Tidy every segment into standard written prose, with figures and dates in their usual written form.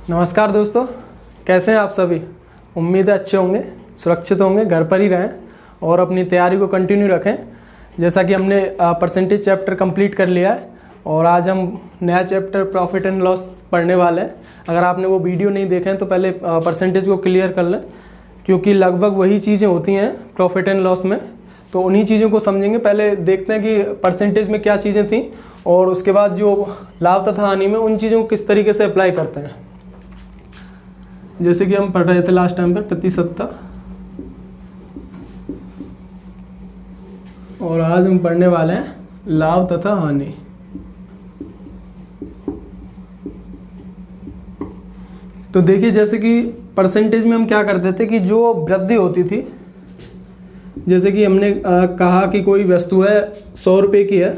नमस्कार दोस्तों, कैसे हैं आप सभी। उम्मीद है अच्छे होंगे, सुरक्षित होंगे, घर पर ही रहें और अपनी तैयारी को कंटिन्यू रखें। जैसा कि हमने परसेंटेज चैप्टर कंप्लीट कर लिया है और आज हम नया चैप्टर प्रॉफिट एंड लॉस पढ़ने वाले हैं। अगर आपने वो वीडियो नहीं देखे हैं तो पहले परसेंटेज को क्लियर कर लें, क्योंकि लगभग वही चीज़ें होती हैं प्रॉफिट एंड लॉस में, तो उन्हीं चीज़ों को समझेंगे। पहले देखते हैं कि परसेंटेज में क्या चीज़ें थी और उसके बाद जो लाभ तथा हानि में उन चीज़ों को किस तरीके से अप्लाई करते हैं। जैसे कि हम पढ़ रहे थे लास्ट टाइम पर प्रतिशतता, और आज हम पढ़ने वाले हैं लाभ तथा हानि। तो देखिए, जैसे कि परसेंटेज में हम क्या करते थे कि जो वृद्धि होती थी, जैसे कि हमने कहा कि कोई वस्तु है 100 रुपये की है,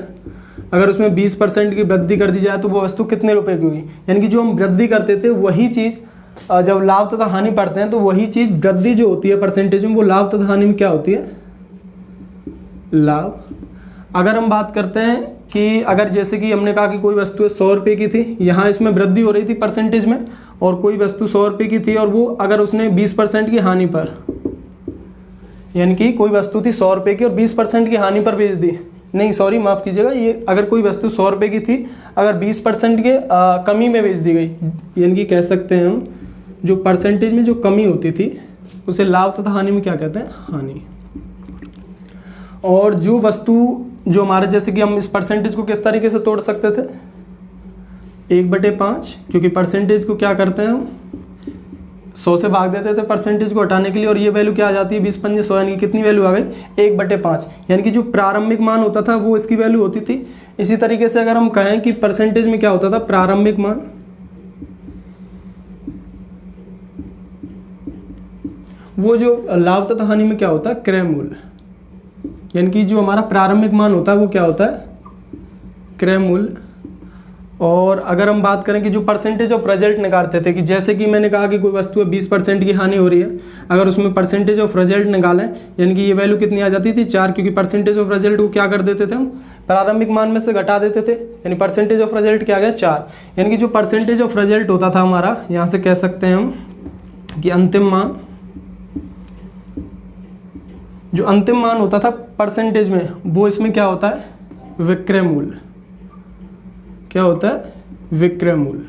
अगर उसमें 20% की वृद्धि कर दी जाए तो वो वस्तु कितने रुपए की हुई। यानी कि जो हम वृद्धि करते थे वही चीज़ जब लाभ तथा हानि पढ़ते हैं तो वही चीज़ वृद्धि जो होती है परसेंटेज में, वो लाभ तथा हानि में क्या होती है, लाभ। अगर हम बात करते हैं कि अगर जैसे कि हमने कहा कि कोई वस्तु 100 रुपये की थी, यहाँ इसमें वृद्धि हो रही थी परसेंटेज में, और कोई वस्तु 100 रुपये की थी और वो अगर उसने 20% की हानि पर, यानी कि कोई वस्तु थी 100 रुपये की और 20% की हानि पर बेच दी, नहीं सॉरी माफ़ कीजिएगा, ये अगर कोई वस्तु 100 रुपये की थी अगर 20% के कमी में बेच दी गई, यानी कि कह सकते हैं हम जो परसेंटेज में जो कमी होती थी उसे लाभ तथा हानि में क्या कहते हैं, हानि। और जो वस्तु जो हमारे, जैसे कि हम इस परसेंटेज को किस तरीके से तोड़ सकते थे, 1/5, क्योंकि परसेंटेज को क्या करते हैं हम 100 से भाग देते थे परसेंटेज को हटाने के लिए, और ये वैल्यू क्या आ जाती है 20×100, यानी कि कितनी वैल्यू आ गई 1/5, यानी कि जो प्रारंभिक मान होता था वो इसकी वैल्यू होती थी। इसी तरीके से अगर हम कहें कि परसेंटेज में क्या होता था, प्रारंभिक मान, वो जो लाभ तथा हानि में क्या होता है, क्रय मूल्य, यानी कि जो हमारा प्रारंभिक मान होता है वो क्या होता है, क्रय मूल्य। और अगर हम बात करें कि जो परसेंटेज ऑफ रिजल्ट निकालते थे, कि जैसे कि मैंने कहा कि कोई वस्तु है 20% की हानि हो रही है, अगर उसमें परसेंटेज ऑफ रिजल्ट निकालें, यानी कि ये वैल्यू कितनी आ जाती थी 4, क्योंकि परसेंटेज ऑफ रिजल्ट को क्या कर देते थे हम, प्रारंभिक मान में से घटा देते थे, यानी परसेंटेज ऑफ रिजल्ट क्या आ गया 4। यानी कि जो परसेंटेज ऑफ रिजल्ट होता था हमारा, यहाँ से कह सकते हैं हम कि अंतिम मान, जो अंतिम मान होता था परसेंटेज में, वो इसमें क्या होता है, विक्रय मूल्य। क्या होता है, विक्रय मूल्य।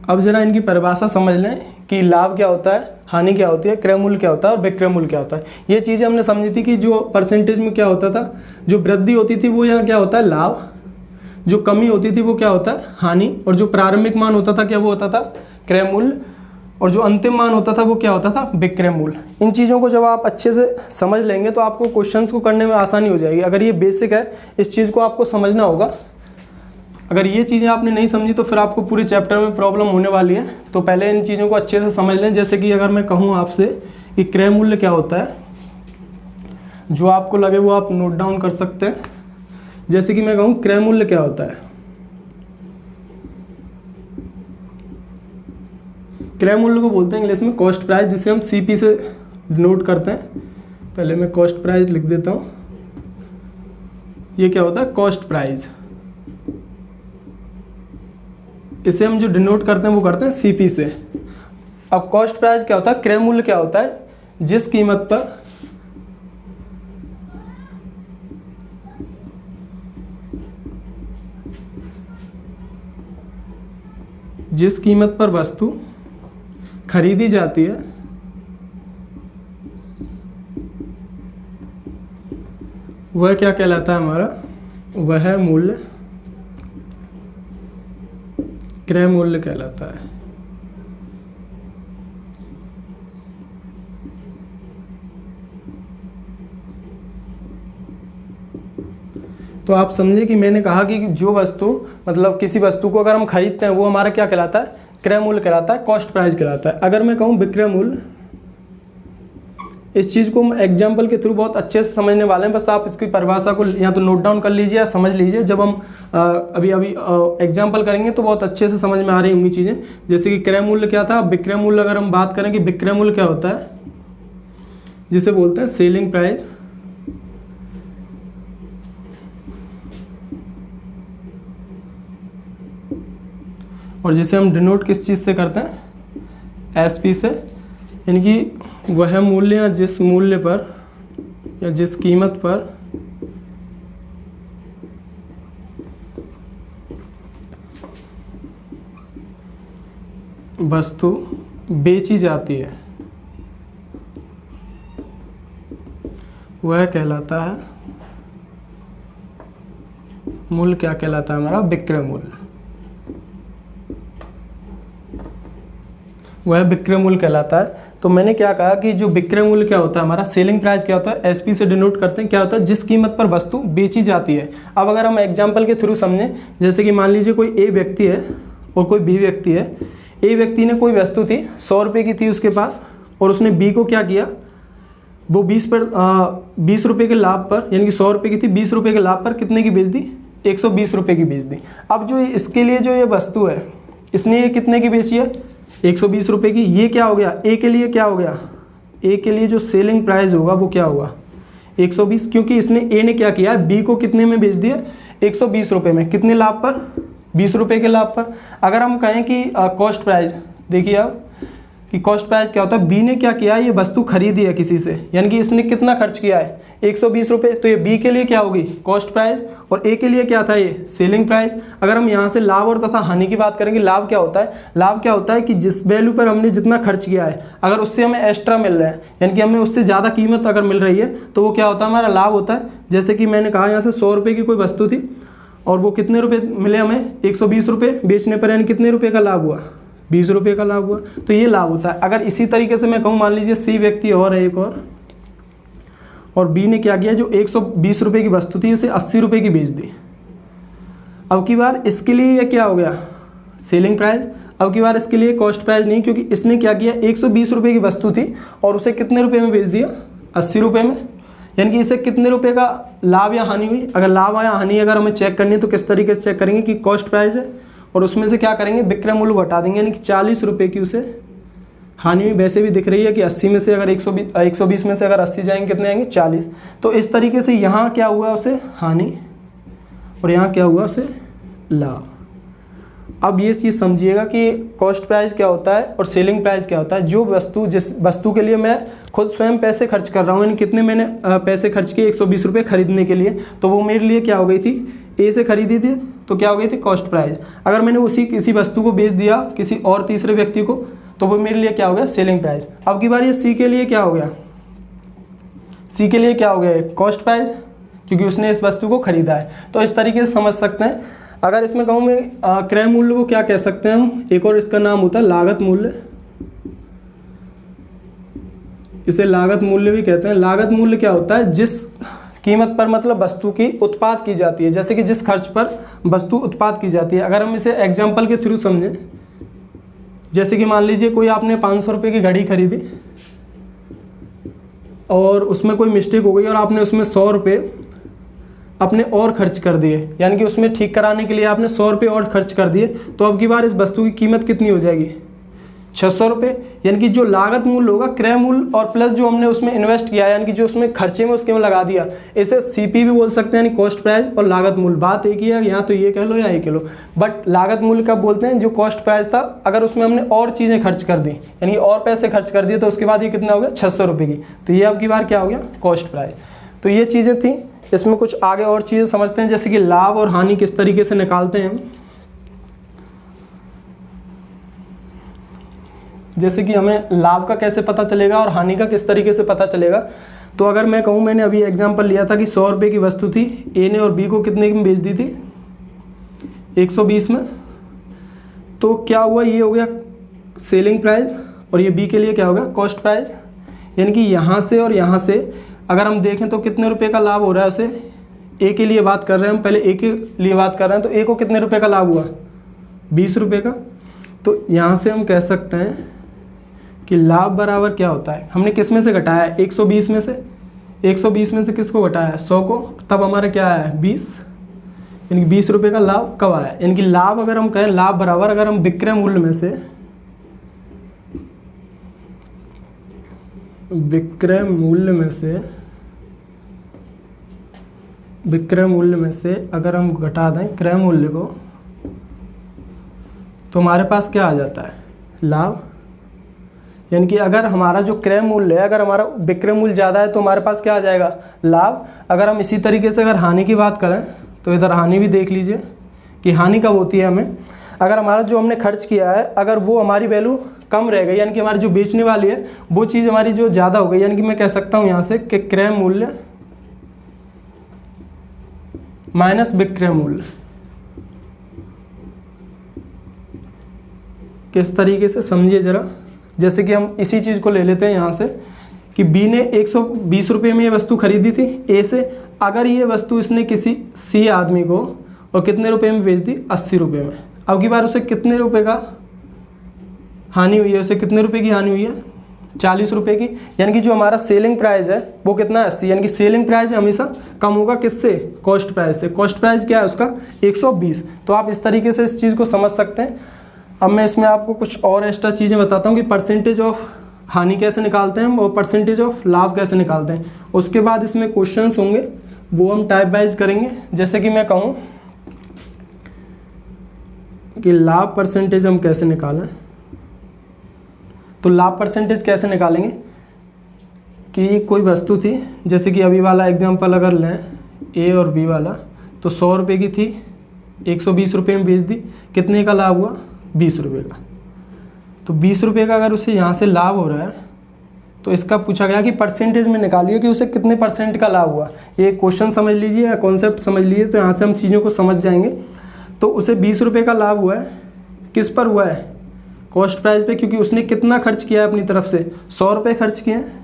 अब जरा इनकी परिभाषा समझ लें कि लाभ क्या होता है, हानि क्या होती है, क्रय मूल्य क्या होता है और विक्रय मूल्य क्या होता है। ये चीज़ें हमने समझी थी कि जो परसेंटेज में क्या होता था, जो वृद्धि होती थी वो यहाँ क्या होता है, लाभ, जो कमी होती थी वो क्या होता है, हानि, और जो प्रारंभिक मान होता था क्या वो होता था, क्रय मूल्य, और जो अंतिम मान होता था वो क्या होता था, विक्रय मूल्य। इन चीज़ों को जब आप अच्छे से समझ लेंगे तो आपको क्वेश्चंस को करने में आसानी हो जाएगी। अगर ये बेसिक है, इस चीज़ को आपको समझना होगा। अगर ये चीज़ें आपने नहीं समझी तो फिर आपको पूरे चैप्टर में प्रॉब्लम होने वाली है। तो पहले इन चीज़ों को अच्छे से समझ लें। जैसे कि अगर मैं कहूँ आपसे कि क्रय मूल्य क्या होता है, जो आपको लगे वो आप नोट डाउन कर सकते हैं। जैसे कि मैं कहूँ क्रय मूल्य क्या होता है, क्रय मूल्य को बोलते हैं इंग्लिश में कॉस्ट प्राइस, जिसे हम सीपी से नोट करते हैं। पहले मैं कॉस्ट प्राइस लिख देता हूँ। ये क्या होता है, कॉस्ट प्राइस। इसे हम जो डिनोट करते हैं वो करते हैं सीपी से। अब कॉस्ट प्राइस क्या होता है, क्रय मूल्य क्या होता है, जिस कीमत पर वस्तु खरीदी जाती है वह क्या कहलाता है हमारा, वह मूल्य क्रय मूल्य कहलाता है। तो आप समझे कि मैंने कहा कि जो वस्तु, मतलब किसी वस्तु को अगर हम खरीदते हैं वो हमारा क्या कहलाता है, क्रय मूल्य कहलाता है, कॉस्ट प्राइस कहलाता है। अगर मैं कहूँ विक्रय मूल्य, इस चीज़ को हम एग्जाम्पल के थ्रू बहुत अच्छे से समझने वाले हैं। बस आप इसकी परिभाषा को या तो नोट डाउन कर लीजिए या समझ लीजिए। जब हम अभी एग्जाम्पल करेंगे तो बहुत अच्छे से समझ में आ रही होंगी चीज़ें। जैसे कि क्रय मूल्य क्या था, विक्रय मूल्य अगर हम बात करें कि विक्रय मूल्य क्या होता है, जिसे बोलते हैं सेलिंग प्राइस। और जिसे हम डिनोट किस चीज़ से करते हैं, SP से, यानी कि वह मूल्य या जिस मूल्य पर या जिस कीमत पर वस्तु बेची जाती है वह कहलाता है मूल्य। क्या कहलाता है हमारा? विक्रय मूल्य। वह विक्रय मूल्य कहलाता है। तो मैंने क्या कहा कि जो विक्रय मूल्य क्या होता है हमारा, सेलिंग प्राइस क्या होता है, SP से डिनोट करते हैं। क्या होता है? जिस कीमत पर वस्तु बेची जाती है। अब अगर हम एग्जांपल के थ्रू समझें, जैसे कि मान लीजिए कोई A व्यक्ति है और कोई B व्यक्ति है। A व्यक्ति ने कोई वस्तु थी 100 रुपये की थी उसके पास, और उसने B को क्या किया, वो 20 रुपये के लाभ पर, यानी कि 100 रुपये की थी, 20 रुपये के लाभ पर कितने की बेच दी? 120 रुपये की बेच दी। अब जो इसके लिए जो ये वस्तु है, इसने ये कितने की बेची है? 120 रुपये की। ये क्या हो गया? A के लिए क्या हो गया? A के लिए जो सेलिंग प्राइस होगा वो क्या होगा? 120, क्योंकि इसने A ने क्या किया, B को कितने में बेच दिया? 120 रुपये में। कितने लाभ पर? 20 रुपये के लाभ पर। अगर हम कहें कि कॉस्ट प्राइस, देखिए आप कि कॉस्ट प्राइस क्या होता है, B ने क्या किया, ये वस्तु खरीदी है किसी से, यानी कि इसने कितना खर्च किया है? 120 रुपये। तो ये B के लिए क्या होगी? Cost price. और A के लिए क्या था? ये सेलिंग प्राइस। अगर हम यहाँ से लाभ और तथा हानि की बात करेंगे, लाभ क्या होता है? लाभ क्या होता है कि जिस वैल्यू पर हमने जितना खर्च किया है, अगर उससे हमें एक्स्ट्रा मिल रहा है, यानी कि हमें उससे ज़्यादा कीमत अगर मिल रही है, तो वो क्या होता है? हमारा लाभ होता है। जैसे कि मैंने कहा यहाँ से 100 रुपये की कोई वस्तु थी और वो कितने रुपये मिले हमें? 120 रुपये बेचने पर, यानी कितने रुपये का लाभ हुआ? 20 रुपये का लाभ हुआ। तो ये लाभ होता है। अगर इसी तरीके से मैं कहूँ, मान लीजिए C व्यक्ति और है एक और B ने क्या किया, जो 120 रुपये की वस्तु थी उसे 80 रुपये की बेच दी। अब की बार इसके लिए ये क्या हो गया? Selling price. अब की बार इसके लिए कॉस्ट प्राइस नहीं, क्योंकि इसने क्या किया, 120 रुपये की वस्तु थी और उसे कितने रुपये में बेच दिया? 80 रुपये में। यानी कि इसे कितने रुपए का लाभ या हानि हुई? अगर लाभ या हानि अगर हमें चेक करनी है तो किस तरीके से चेक करेंगे कि कॉस्ट प्राइस है और उसमें से क्या करेंगे, विक्रय मूल्य घटा देंगे, यानी कि 40 रुपये की उसे हानि हुई। वैसे भी दिख रही है कि 80 में से अगर 120 में से अगर 80 जाएंगे कितने आएंगे? 40। तो इस तरीके से यहाँ क्या हुआ उसे हानि और यहाँ क्या हुआ उसे लाभ। अब ये चीज़ समझिएगा कि कॉस्ट प्राइस क्या होता है और सेलिंग प्राइस क्या होता है। जो वस्तु, जिस वस्तु के लिए मैं खुद स्वयं पैसे खर्च कर रहा हूँ, यानी कितने मैंने पैसे खर्च किए 120 रुपये खरीदने के लिए, तो वो मेरे लिए क्या हो गई थी? A से खरीदी थी तो क्या हो गई थी? Cost price. अगर मैंने उसी किसी वस्तु को बेच दिया किसी और तीसरे व्यक्ति को, तो वो मेरे लिए क्या हो गया? Selling price. अब की बार ये C के लिए क्या हो गया? C के लिए क्या हो गया? कॉस्ट प्राइस, क्योंकि उसने इस वस्तु को खरीदा है। तो इस तरीके से समझ सकते हैं। अगर इसमें कहूँ मैं क्रय मूल्य को क्या कह सकते हैं हम, एक और इसका नाम होता है लागत मूल्य। इसे लागत मूल्य भी कहते हैं। लागत मूल्य क्या होता है? जिस कीमत पर मतलब वस्तु की उत्पाद की जाती है, जैसे कि जिस खर्च पर वस्तु उत्पाद की जाती है। अगर हम इसे एग्जाम्पल के थ्रू समझें, जैसे कि मान लीजिए कोई आपने 500 रुपये की घड़ी खरीदी और उसमें कोई मिस्टेक हो गई और आपने उसमें 100 रुपये अपने और खर्च कर दिए, यानी कि उसमें ठीक कराने के लिए आपने 100 रुपये और खर्च कर दिए। तो अब की बार इस वस्तु की कीमत कितनी हो जाएगी? 600 रुपये। यानी कि जो लागत मूल्य होगा क्रय मूल्य और प्लस जो हमने उसमें इन्वेस्ट किया, यानी कि जो उसमें खर्चे में उसके में लगा दिया, इसे CP भी बोल सकते हैं, यानी कॉस्ट प्राइस और लागत मूल्य। बात एक ही है, यहाँ तो ये कह लो या ये कह लो, बट लागत मूल्य कब बोलते हैं? जो कॉस्ट प्राइस था, अगर उसमें हमने और चीज़ें खर्च कर दी, यानी और पैसे खर्च कर दिए, तो उसके बाद ये कितना हो गया? 600 रुपये की। तो ये अब की बार क्या हो गया? Cost price. तो ये चीज़ें थी। इसमें कुछ आगे और चीज़ें समझते हैं, जैसे कि लाभ और हानि किस तरीके से निकालते हैं हम। जैसे कि हमें लाभ का कैसे पता चलेगा और हानि का किस तरीके से पता चलेगा। तो अगर मैं कहूँ, मैंने अभी एग्जांपल लिया था कि 100 रुपये की वस्तु थी, A ने और B को कितने में बेच दी थी? 120 में। तो क्या हुआ? ये हो गया सेलिंग प्राइस और ये B के लिए क्या होगा? Cost price. यानी कि यहाँ से और यहाँ से अगर हम देखें तो कितने रुपए का लाभ हो रहा है उसे? A के लिए बात कर रहे हैं हम, पहले A के लिए बात कर रहे हैं, तो A को कितने रुपए का लाभ हुआ? 20 रुपये का। तो यहाँ से हम कह सकते हैं कि लाभ बराबर क्या होता है? हमने किस में से घटाया है? 120 में से। 120 में से किसको घटाया है? 100 को। तब हमारा क्या आया है? 20। यानी कि 20 रुपये का लाभ कब आया? यानी कि लाभ अगर हम कहें, लाभ बराबर अगर हम विक्रय मूल्य में से अगर हम घटा दें क्रय मूल्य को, तो हमारे पास क्या आ जाता है, लाभ। यानी कि अगर हमारा जो क्रय मूल्य है, अगर हमारा विक्रय मूल्य ज़्यादा है तो हमारे पास क्या आ जाएगा, लाभ। अगर हम इसी तरीके से अगर हानि की बात करें तो इधर हानि भी देख लीजिए कि हानि कब होती है हमें, अगर हमारा जो हमने खर्च किया है अगर वो हमारी वैल्यू कम रह गई, यानी कि हमारी जो बेचने वाली है वो चीज़ हमारी जो ज़्यादा हो गई, यानी कि मैं कह सकता हूँ यहाँ से कि क्रय मूल्य माइनस विक्रय मूल्य। किस तरीके से समझिए ज़रा, जैसे कि हम इसी चीज़ को ले लेते हैं यहाँ से कि बी ने 120 रुपये में ये वस्तु खरीदी थी ए से, अगर ये वस्तु इसने किसी सी आदमी को और कितने रुपए में बेच दी, 80 रुपये में। अब की बार उसे कितने रुपए का हानि हुई है, उसे कितने रुपए की हानि हुई है, 40 रुपये की। यानी कि जो हमारा सेलिंग प्राइस है वो कितना है, 80। यानी कि सेलिंग प्राइस हमेशा कम होगा किससे, कॉस्ट प्राइस से। कॉस्ट प्राइस क्या है उसका, 120। तो आप इस तरीके से इस चीज़ को समझ सकते हैं। अब मैं इसमें आपको कुछ और एक्स्ट्रा चीज़ें बताता हूँ कि परसेंटेज ऑफ हानि कैसे निकालते हैं हम और परसेंटेज ऑफ लाभ कैसे निकालते हैं। उसके बाद इसमें क्वेश्चंस होंगे वो हम टाइप वाइज करेंगे। जैसे कि मैं कहूँ कि लाभ परसेंटेज हम कैसे निकालें, तो लाभ परसेंटेज कैसे निकालेंगे कि कोई वस्तु थी, जैसे कि अभी वाला एग्जांपल अगर लें ए और बी वाला, तो 100 रुपये की थी, 120 रुपये में बेच दी, कितने का लाभ हुआ, 20 रुपये का। तो 20 रुपये का अगर उसे यहाँ से लाभ हो रहा है तो इसका पूछा गया कि परसेंटेज में निकालिए कि उसे कितने परसेंट का लाभ हुआ। ये क्वेश्चन समझ लीजिए या कॉन्सेप्ट समझ लीजिए, तो यहाँ से हम चीज़ों को समझ जाएंगे। तो उसे 20 रुपये का लाभ हुआ है, किस पर हुआ है, कॉस्ट प्राइस पे, क्योंकि उसने कितना खर्च किया है अपनी तरफ से, 100 रुपये खर्च किए हैं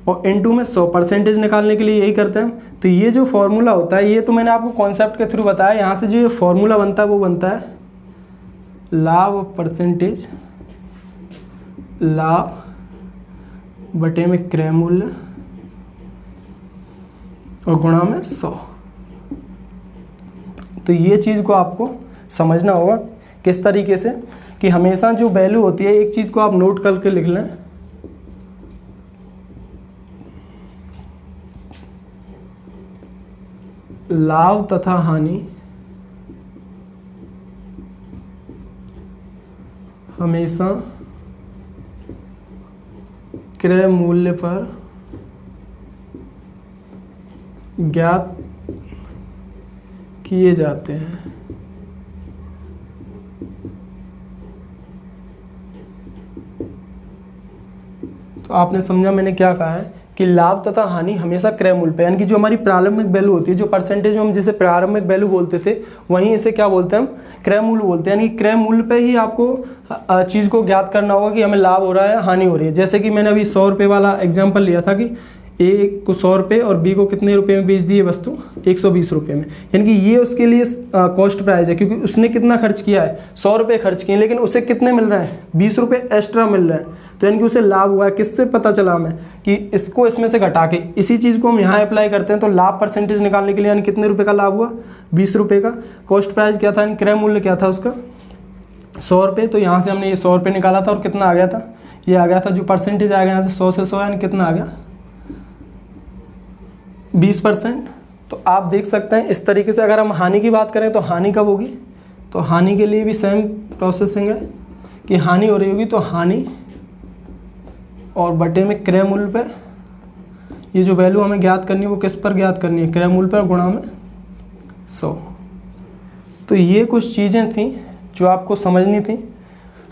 और इनटू में 100 परसेंटेज निकालने के लिए यही करते हैं। तो ये जो फॉर्मूला होता है, ये तो मैंने आपको कॉन्सेप्ट के थ्रू बताया। यहाँ से जो ये फॉर्मूला बनता है वो बनता है लाभ परसेंटेज, लाभ बटे में क्रय मूल्य और गुणा में 100। तो ये चीज़ को आपको समझना होगा किस तरीके से कि हमेशा जो वैल्यू होती है, एक चीज़ को आप नोट करके लिख लें, लाभ तथा हानि हमेशा क्रय मूल्य पर ज्ञात किए जाते हैं। तो आपने समझा मैंने क्या कहा है कि लाभ तथा हानि हमेशा क्रय मूल्य पे, यानी कि जो हमारी प्रारंभिक वैल्यू होती है, जो परसेंटेज में हम जिसे प्रारंभिक वैल्यू बोलते थे, वहीं इसे क्या बोलते हैं हम, क्रय मूल्य बोलते हैं। यानी कि क्रय मूल्य पे ही आपको चीज़ को ज्ञात करना होगा कि हमें लाभ हो रहा है या हानि हो रही है। जैसे कि मैंने अभी 100 रुपये वाला एग्जाम्पल लिया था कि ए को 100 रुपये और बी को कितने रुपए में बेच दी है वस्तु, 120 रुपये में। यानी कि ये उसके लिए कॉस्ट प्राइस है, क्योंकि उसने कितना खर्च किया है, 100 रुपये खर्च किए, लेकिन उसे कितने मिल रहे हैं, 20 रुपये एक्स्ट्रा मिल रहे हैं। तो यानी कि उसे लाभ हुआ है। किससे पता चला हमें कि इसको इसमें से घटा के इसी चीज़ को हम यहाँ अप्लाई करते हैं। तो लाभ परसेंटेज निकालने के लिए यानी कितने रुपये का लाभ हुआ, 20 रुपये का। कॉस्ट प्राइस क्या था, यानी क्रय मूल्य क्या था उसका, 100 रुपये। तो यहाँ से हमने ये 100 रुपये निकाला था और कितना आ गया था, ये आ गया था जो परसेंटेज आ गया यहाँ से 100 से 100, यानी कितना आ गया, 20%। तो आप देख सकते हैं इस तरीके से। अगर हम हानि की बात करें तो हानि कब होगी, तो हानि के लिए भी सेम प्रोसेसिंग है कि हानि हो रही होगी तो हानि और बटे में क्रय मूल्य पे, ये जो वैल्यू हमें ज्ञात करनी है वो किस पर ज्ञात करनी है, क्रय मूल्य पर गुणा में 100। तो ये कुछ चीज़ें थी जो आपको समझनी थी।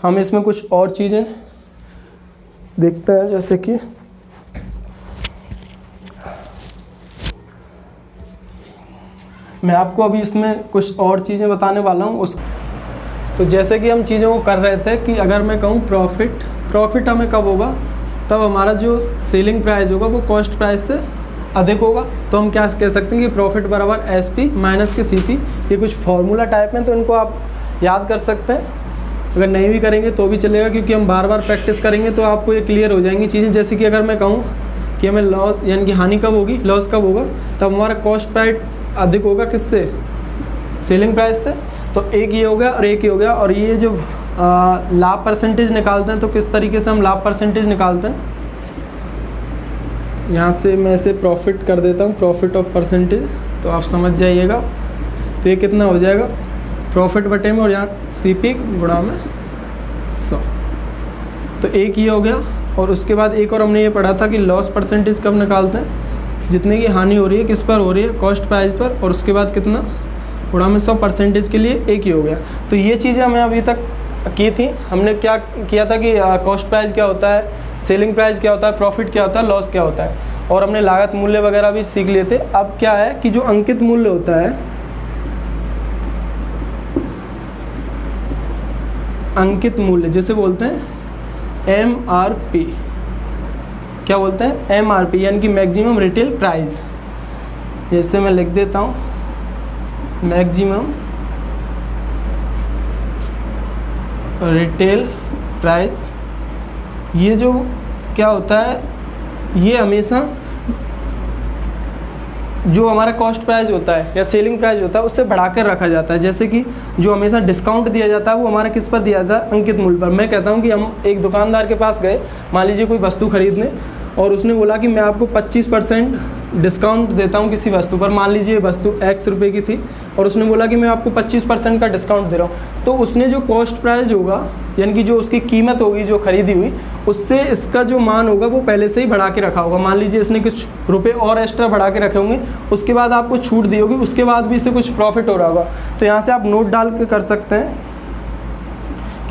हम इसमें कुछ और चीज़ें देखते हैं, जैसे कि मैं आपको अभी इसमें कुछ और चीज़ें बताने वाला हूँ। तो जैसे कि हम चीज़ों को कर रहे थे कि अगर मैं कहूँ प्रॉफिट हमें कब होगा, तब हमारा जो सेलिंग प्राइस होगा वो कॉस्ट प्राइस से अधिक होगा। तो हम क्या कह सकते हैं कि प्रॉफिट बराबर SP माइनस के CP। ये कुछ फार्मूला टाइप में, तो इनको आप याद कर सकते हैं। अगर नहीं भी करेंगे तो भी चलेगा, क्योंकि हम बार बार प्रैक्टिस करेंगे तो आपको ये क्लियर हो जाएंगी चीज़ें। जैसे कि अगर मैं कहूँ कि हमें लॉस यानी कि हानि कब होगी, लॉस कब होगा, तब हमारा कॉस्ट प्राइस अधिक होगा किससे, सेलिंग प्राइस से। तो एक ये हो गया और एक ये हो गया। और ये जो लाभ परसेंटेज निकालते हैं, तो किस तरीके से हम लाभ परसेंटेज निकालते हैं, यहाँ से मैं इसे प्रॉफिट कर देता हूँ, प्रॉफिट ऑफ परसेंटेज, तो आप समझ जाइएगा। तो ये कितना हो जाएगा, प्रॉफिट बटे में और यहाँ CP गुणा में 100। तो एक ये हो गया। और उसके बाद एक और हमने ये पढ़ा था कि लॉस परसेंटेज कब निकालते हैं, जितने की हानि हो रही है किस पर हो रही है, कॉस्ट प्राइस पर, और उसके बाद कितना गुणा में 100 परसेंटेज के लिए एक ही हो गया। तो ये चीज़ें हमें अभी तक की थी। हमने क्या किया था कि कॉस्ट प्राइस क्या होता है, सेलिंग प्राइस क्या होता है, प्रॉफिट क्या होता है, लॉस क्या होता है, और हमने लागत मूल्य वगैरह भी सीख लिए थे। अब क्या है कि जो अंकित मूल्य होता है, अंकित मूल्य जिसे बोलते हैं MRP, क्या बोलते हैं MRP, यानी कि मैक्सिमम रिटेल प्राइस। जैसे मैं लिख देता हूँ मैक्सिमम रिटेल प्राइस। ये जो क्या होता है, ये हमेशा जो हमारा कॉस्ट प्राइस होता है या सेलिंग प्राइस होता है उससे बढ़ाकर रखा जाता है। जैसे कि जो हमेशा डिस्काउंट दिया जाता है वो हमारा किस पर दिया जाता है, अंकित मूल्य पर। मैं कहता हूँ कि हम एक दुकानदार के पास गए, मान लीजिए कोई वस्तु खरीदने, और उसने बोला कि मैं आपको 25% डिस्काउंट देता हूँ किसी वस्तु पर। मान लीजिए वस्तु X रुपये की थी और उसने बोला कि मैं आपको 25% का डिस्काउंट दे रहा हूँ। तो उसने जो कॉस्ट प्राइस होगा, यानी कि जो उसकी कीमत होगी जो खरीदी हुई, उससे इसका जो मान होगा वो पहले से ही बढ़ा के रखा होगा। मान लीजिए इसने कुछ रुपए और एक्स्ट्रा बढ़ा के रखे होंगे, उसके बाद आपको छूट दी होगी, उसके बाद भी इससे कुछ प्रॉफिट हो रहा होगा। तो यहाँ से आप नोट डाल के कर सकते हैं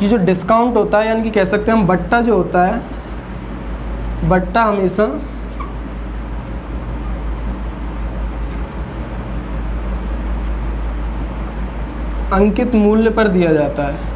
कि जो डिस्काउंट होता है, यानी कि कह सकते हैं हम बट्टा जो होता है, बट्टा हमेशा अंकित मूल्य पर दिया जाता है।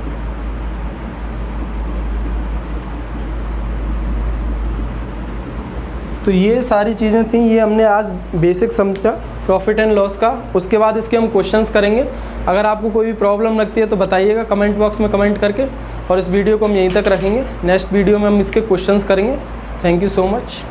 तो ये सारी चीज़ें थी, ये हमने आज बेसिक समझा प्रॉफिट एंड लॉस का। उसके बाद इसके हम क्वेश्चंस करेंगे। अगर आपको कोई भी प्रॉब्लम लगती है तो बताइएगा कमेंट बॉक्स में कमेंट करके, और इस वीडियो को हम यहीं तक रखेंगे। नेक्स्ट वीडियो में हम इसके क्वेश्चंस करेंगे। Thank you so much.